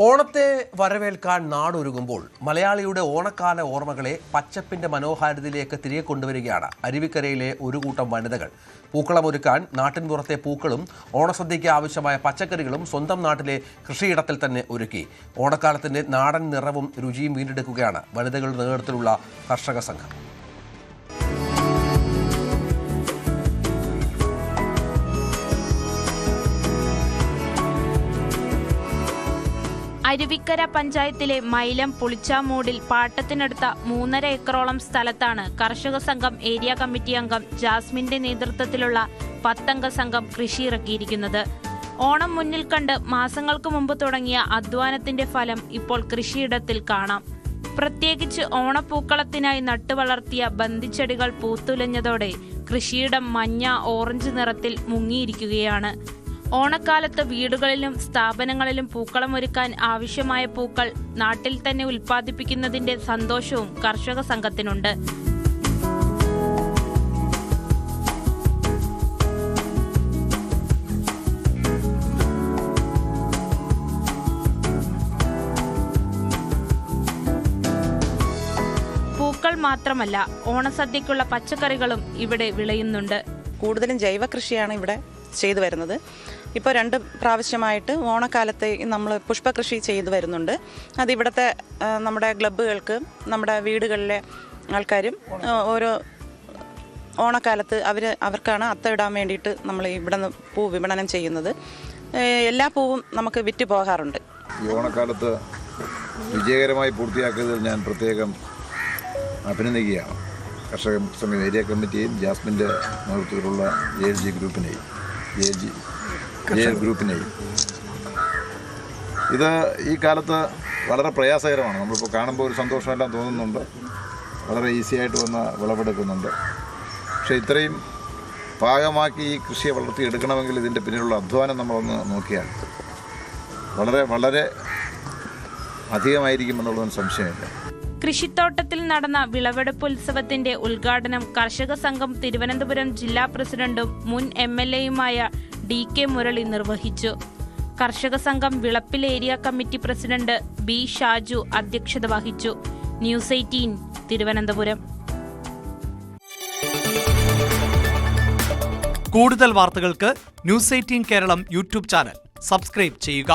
ഓണത്തെ വരവേൽക്കാൻ നാടൊരുങ്ങുമ്പോൾ മലയാളിയുടെ ഓണക്കാല ഓർമ്മകളെ പച്ചപ്പിന്റെ മനോഹാരിതയിലേക്ക് തിരികെ കൊണ്ടുവരികയാണ് അരുവിക്കരയിലെ ഒരു കൂട്ടം വനിതകൾ. പൂക്കളമൊരുക്കാൻ നാട്ടിൻപുറത്തെ പൂക്കളും ഓണസദ്യയ്ക്ക് ആവശ്യമായ പച്ചക്കറികളും സ്വന്തം നാട്ടിലെ കൃഷിയിടത്തിൽ തന്നെ ഒരുക്കി. ഓണക്കാലത്തിന്റെ നാടൻ നിറവും രുചിയും വീണ്ടെടുക്കുകയാണ് വനിതകളുടെ നേതൃത്വത്തിലുള്ള കർഷക സംഘം. അരുവിക്കര പഞ്ചായത്തിലെ മൈലം പുളിച്ചാമൂടിൽ പാട്ടത്തിനടുത്ത 3.5 ഏക്കറോളം സ്ഥലത്താണ് കർഷക സംഘം ഏരിയ കമ്മിറ്റി അംഗം ജാസ്മിന്റെ നേതൃത്വത്തിലുള്ള 10 അംഗ സംഘം കൃഷി ഇറക്കിയിരിക്കുന്നത്. ഓണം മുന്നിൽ കണ്ട് മാസങ്ങൾക്ക് മുമ്പ് തുടങ്ങിയ അധ്വാനത്തിന്റെ ഫലം ഇപ്പോൾ കൃഷിയിടത്തിൽ കാണാം. പ്രത്യേകിച്ച് ഓണപ്പൂക്കളത്തിനായി നട്ടുവളർത്തിയ ബന്ദിച്ചെടികൾ പൂത്തുലഞ്ഞതോടെ കൃഷിയിടം മഞ്ഞ ഓറഞ്ച് നിറത്തിൽ മുങ്ങിയിരിക്കുകയാണ്. ഓണക്കാലത്ത് വീടുകളിലും സ്ഥാപനങ്ങളിലും പൂക്കളമൊരുക്കാൻ ആവശ്യമായ പൂക്കൾ നാട്ടിൽ തന്നെ ഉൽപ്പാദിപ്പിക്കുന്നതിന്റെ സന്തോഷവും കർഷക സംഘത്തിനുണ്ട്. പൂക്കൾ മാത്രമല്ല, ഓണസദ്യക്കുള്ള പച്ചക്കറികളും ഇവിടെ വിളയുന്നുണ്ട്. കൂടുതലും ജൈവ കൃഷിയാണ് ഇവിടെ ചെയ്തു വരുന്നത്. ഇപ്പോൾ 2 പ്രാവശ്യമായിട്ട് ഓണക്കാലത്ത് നമ്മൾ പുഷ്പകൃഷി ചെയ്തു വരുന്നുണ്ട്. അതിവിടുത്തെ നമ്മുടെ ക്ലബ്ബുകൾക്ക്, നമ്മുടെ വീടുകളിലെ ആൾക്കാരും ഓരോ ഓണക്കാലത്ത് അവർക്കാണ് അത്തമിടാൻ വേണ്ടിയിട്ട് നമ്മൾ ഇവിടെ നിന്ന് പൂ വിപണനം ചെയ്യുന്നത്. എല്ലാ പൂവും നമുക്ക് വിറ്റ് പോകാറുണ്ട്. ഈ ഓണക്കാലത്ത് വിജയകരമായി പൂർത്തിയാക്കിയതിൽ ഞാൻ പ്രത്യേകം അഭിനന്ദിക്കുകയാണ് കർഷക സംഘം ഏരിയ കമ്മിറ്റിയെയും ജാസ്മിൻ്റെ നേതൃത്വത്തിലുള്ള JLG ഗ്രൂപ്പിനെയും. ഇത് ഈ കാലത്ത് വളരെ പ്രയാസകരമാണ്. നമ്മളിപ്പോൾ കാണുമ്പോൾ ഒരു സന്തോഷമെല്ലാം തോന്നുന്നുണ്ട്. വളരെ ഈസിയായിട്ട് വന്ന് വിളവെടുക്കുന്നുണ്ട്. പക്ഷേ ഇത്രയും പാകമാക്കി ഈ കൃഷിയെ വളർത്തിയെടുക്കണമെങ്കിൽ ഇതിൻ്റെ പിന്നിലുള്ള അധ്വാനം നമ്മളൊന്ന് നോക്കിയാൽ വളരെ വളരെ അധികമായിരിക്കുമെന്നുള്ളതിന് സംശയമില്ല. കൃഷിത്തോട്ടത്തിൽ നടന്ന വിളവെടുപ്പ് ഉത്സവത്തിന്റെ ഉദ്ഘാടനം കർഷക സംഘം തിരുവനന്തപുരം ജില്ലാ പ്രസിഡന്റും മുൻ MLAയുമായ DK മുരളി നിർവഹിച്ചു. Karshaka Sangham Vilappil area committee president B Shaju അധ്യക്ഷത വഹിച്ചു. ന്യൂസ് 18 തിരുവനന്തപുരം. കൂടുതൽ വാർത്തകൾക്ക് news 18 Keralam YouTube channel subscribe ചെയ്യുക.